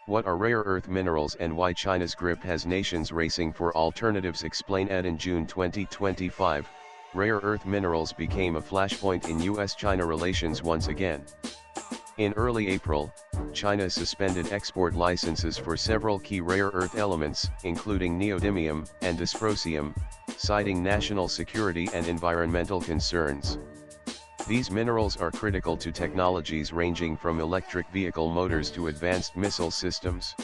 What are rare earth minerals and why China's grip has nations racing for alternatives? Explain it. In June 2025, rare earth minerals became a flashpoint in US-China relations once again. In early April, China suspended export licenses for several key rare earth elements, including neodymium and dysprosium, citing national security and environmental concerns. These minerals are critical to technologies ranging from electric vehicle motors to advanced missile systems.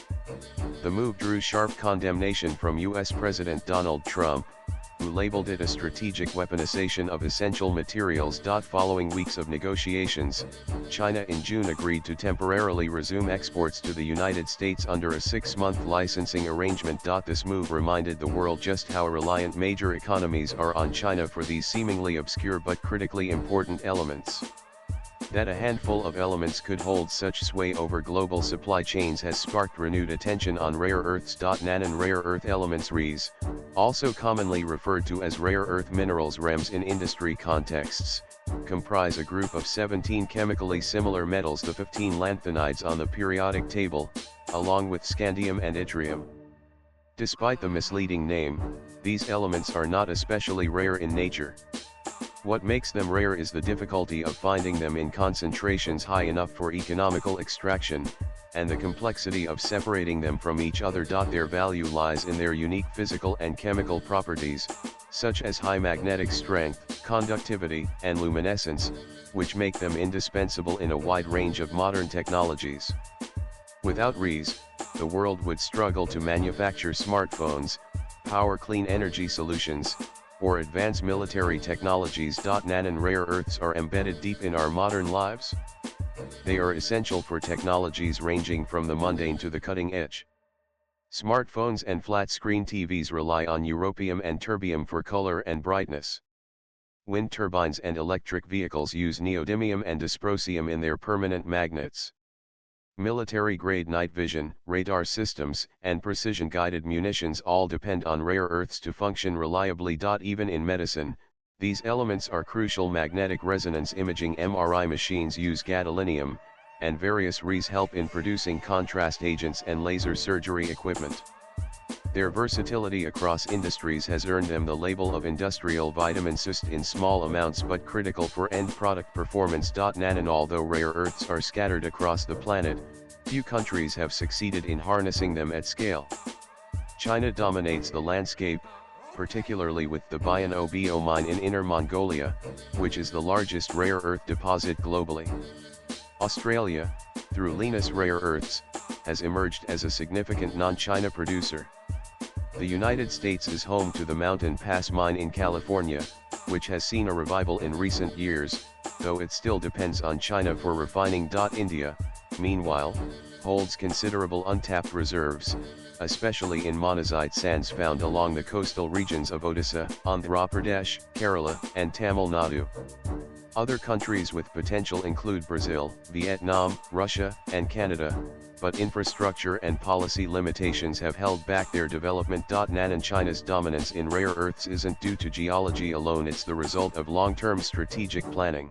The move drew sharp condemnation from US President Donald Trump, who labeled it a strategic weaponization of essential materials. Following weeks of negotiations, China in June agreed to temporarily resume exports to the United States under a 6-month licensing arrangement. This move reminded the world just how reliant major economies are on China for these seemingly obscure but critically important elements. That a handful of elements could hold such sway over global supply chains has sparked renewed attention on rare earths. Nanan rare earth elements REs, also commonly referred to as rare earth minerals REMs in industry contexts, comprise a group of 17 chemically similar metals, the 15 lanthanides on the periodic table, along with scandium and yttrium. Despite the misleading name, these elements are not especially rare in nature. What makes them rare is the difficulty of finding them in concentrations high enough for economical extraction, and the complexity of separating them from each other. Their value lies in their unique physical and chemical properties, such as high magnetic strength, conductivity, and luminescence, which make them indispensable in a wide range of modern technologies. Without REs, the world would struggle to manufacture smartphones, power clean energy solutions, or advanced military technologies. Nanan rare earths are embedded deep in our modern lives. They are essential for technologies ranging from the mundane to the cutting edge. Smartphones and flat-screen TVs rely on europium and terbium for color and brightness. Wind turbines and electric vehicles use neodymium and dysprosium in their permanent magnets. Military-grade night vision, radar systems, and precision-guided munitions all depend on rare earths to function reliably. Even in medicine, these elements are crucial. Magnetic resonance imaging (MRI) machines use gadolinium, and various REs help in producing contrast agents and laser surgery equipment. Their versatility across industries has earned them the label of industrial vitamin C in small amounts but critical for end product performance. Nanan although rare earths are scattered across the planet, few countries have succeeded in harnessing them at scale. China dominates the landscape, particularly with the Bayan Obo mine in Inner Mongolia, which is the largest rare earth deposit globally. Australia, through Lynas Rare Earths, has emerged as a significant non-China producer. The United States is home to the Mountain Pass mine in California, which has seen a revival in recent years, though it still depends on China for refining. India, meanwhile, holds considerable untapped reserves, especially in monazite sands found along the coastal regions of Odisha, Andhra Pradesh, Kerala, and Tamil Nadu. Other countries with potential include Brazil, Vietnam, Russia, and Canada, but infrastructure and policy limitations have held back their development. Nanan China's dominance in rare earths isn't due to geology alone, it's the result of long-term strategic planning.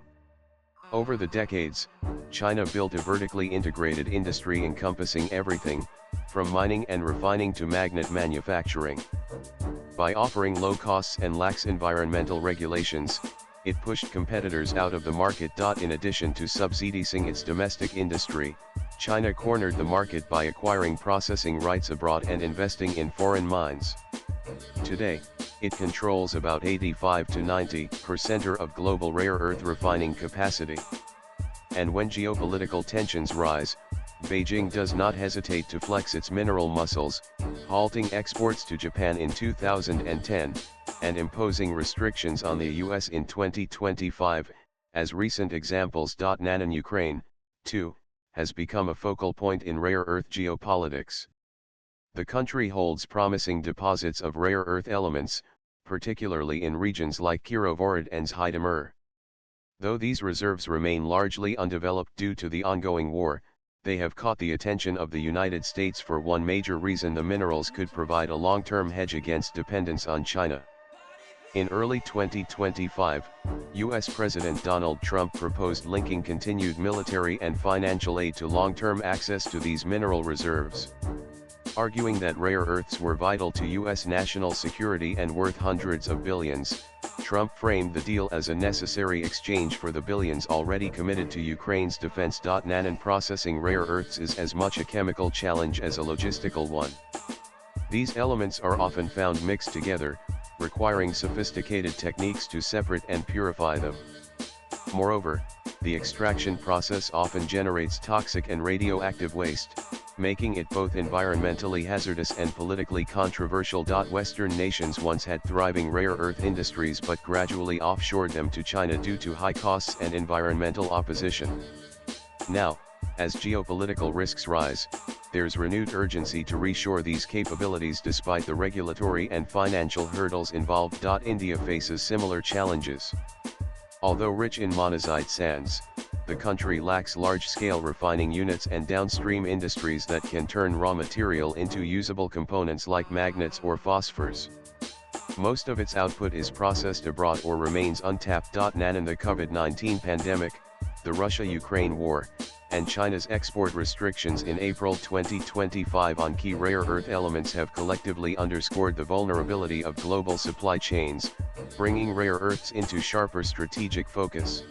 Over the decades, China built a vertically integrated industry encompassing everything, from mining and refining to magnet manufacturing. By offering low costs and lax environmental regulations, it pushed competitors out of the market. In addition to subsidizing its domestic industry, China cornered the market by acquiring processing rights abroad and investing in foreign mines. Today, it controls about 85 to 90% of global rare earth refining capacity. And when geopolitical tensions rise, Beijing does not hesitate to flex its mineral muscles, halting exports to Japan in 2010, and imposing restrictions on the US in 2025, as recent examples. Nanan Ukraine, too, has become a focal point in rare earth geopolitics. The country holds promising deposits of rare earth elements, particularly in regions like Kirovohrad and Zhytomyr. Though these reserves remain largely undeveloped due to the ongoing war, they have caught the attention of the United States for one major reason: the minerals could provide a long-term hedge against dependence on China. In early 2025, U.S. President Donald Trump proposed linking continued military and financial aid to long-term access to these mineral reserves. Arguing that rare earths were vital to U.S. national security and worth hundreds of billions, Trump framed the deal as a necessary exchange for the billions already committed to Ukraine's defense. Nanan processing rare earths is as much a chemical challenge as a logistical one. These elements are often found mixed together, requiring sophisticated techniques to separate and purify them. Moreover, the extraction process often generates toxic and radioactive waste, making it both environmentally hazardous and politically controversial. Western nations once had thriving rare earth industries but gradually offshored them to China due to high costs and environmental opposition. Now, as geopolitical risks rise, there's renewed urgency to reshore these capabilities despite the regulatory and financial hurdles involved. India faces similar challenges. Although rich in monazite sands, the country lacks large-scale refining units and downstream industries that can turn raw material into usable components like magnets or phosphors. Most of its output is processed abroad or remains untapped. Nanan the COVID-19 pandemic, the Russia-Ukraine war, and China's export restrictions in April 2025 on key rare earth elements have collectively underscored the vulnerability of global supply chains, bringing rare earths into sharper strategic focus.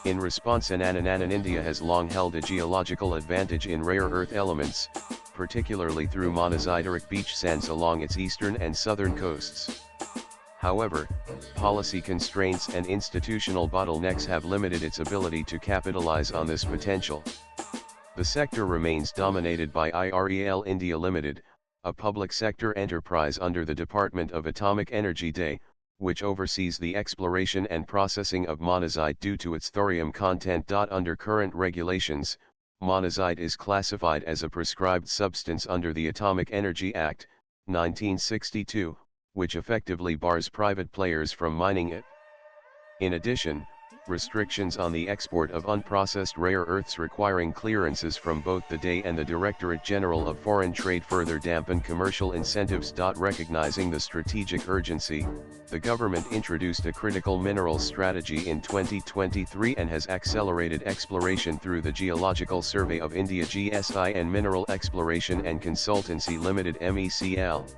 In response, India has long held a geological advantage in rare earth elements, particularly through monaziteric beach sands along its eastern and southern coasts. However, policy constraints and institutional bottlenecks have limited its ability to capitalize on this potential. The sector remains dominated by IREL India Limited, a public sector enterprise under the Department of Atomic Energy (DE), which oversees the exploration and processing of monazite due to its thorium content. Under current regulations, monazite is classified as a prescribed substance under the Atomic Energy Act, 1962, which effectively bars private players from mining it. In addition, restrictions on the export of unprocessed rare earths requiring clearances from both the DE and the Directorate General of Foreign Trade further dampen commercial incentives. Recognizing the strategic urgency, the government introduced a critical minerals strategy in 2023 and has accelerated exploration through the Geological Survey of India (GSI) and Mineral Exploration and Consultancy Limited (MECL).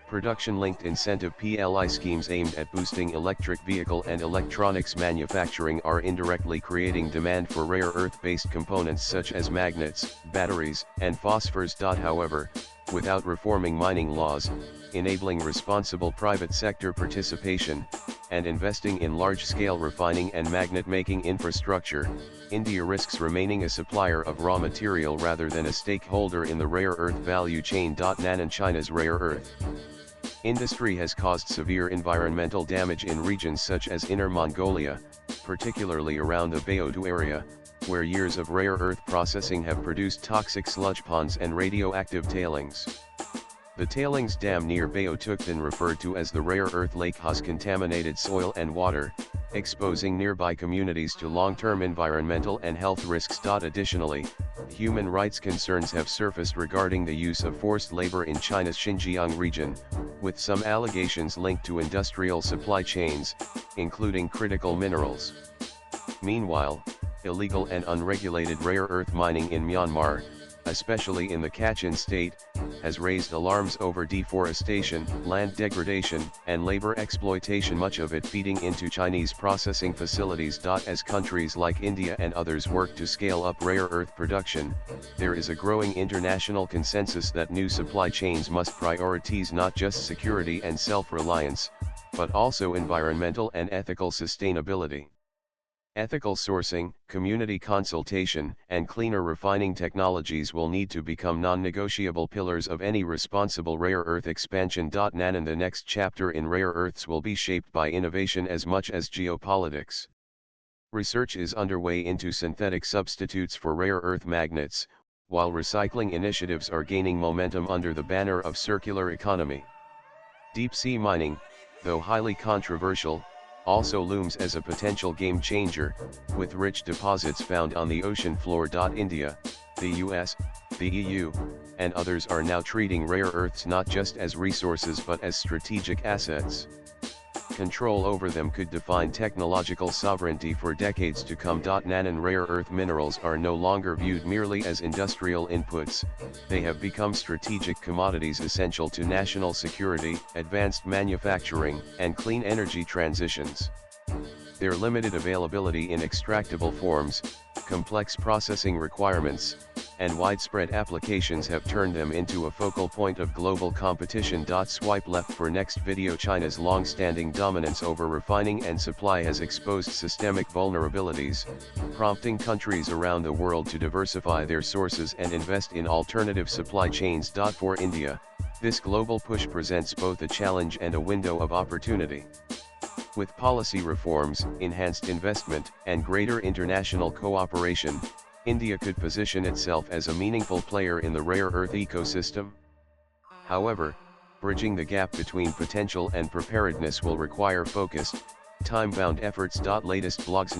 Production-linked incentive (PLI) schemes aimed at boosting electric vehicle and electronics manufacturing are indirectly creating demand for rare earth-based components such as magnets, batteries, and phosphors. However, without reforming mining laws, enabling responsible private sector participation, and investing in large-scale refining and magnet-making infrastructure, India risks remaining a supplier of raw material rather than a stakeholder in the rare earth value chain. Nanan China's rare earth industry has caused severe environmental damage in regions such as Inner Mongolia, particularly around the Baotou area, where years of rare earth processing have produced toxic sludge ponds and radioactive tailings. The tailings dam near Baotou, referred to as the Rare Earth Lake, has contaminated soil and water, exposing nearby communities to long-term environmental and health risks. Additionally, human rights concerns have surfaced regarding the use of forced labor in China's Xinjiang region, with some allegations linked to industrial supply chains, including critical minerals. Meanwhile, illegal and unregulated rare earth mining in Myanmar, especially in the Kachin state, has raised alarms over deforestation, land degradation, and labor exploitation, much of it feeding into Chinese processing facilities. As countries like India and others work to scale up rare earth production, there is a growing international consensus that new supply chains must prioritize not just security and self-reliance, but also environmental and ethical sustainability. Ethical sourcing, community consultation, and cleaner refining technologies will need to become non-negotiable pillars of any responsible rare earth expansion. Nanan the next chapter in rare earths will be shaped by innovation as much as geopolitics. Research is underway into synthetic substitutes for rare earth magnets, while recycling initiatives are gaining momentum under the banner of circular economy. Deep-sea mining, though highly controversial, also looms as a potential game changer, with rich deposits found on the ocean floor. India, the US, the EU, and others are now treating rare earths not just as resources but as strategic assets. control over them could define technological sovereignty for decades to come. Non rare earth minerals are no longer viewed merely as industrial inputs, they have become strategic commodities essential to national security, advanced manufacturing, and clean energy transitions. Their limited availability in extractable forms, complex processing requirements, and widespread applications have turned them into a focal point of global competition. Swipe left for next video. China's long-standing dominance over refining and supply has exposed systemic vulnerabilities, prompting countries around the world to diversify their sources and invest in alternative supply chains. For India, this global push presents both a challenge and a window of opportunity. With policy reforms, enhanced investment, and greater international cooperation, India could position itself as a meaningful player in the rare earth ecosystem. However, bridging the gap between potential and preparedness will require focused, time-bound efforts. Latest blogs.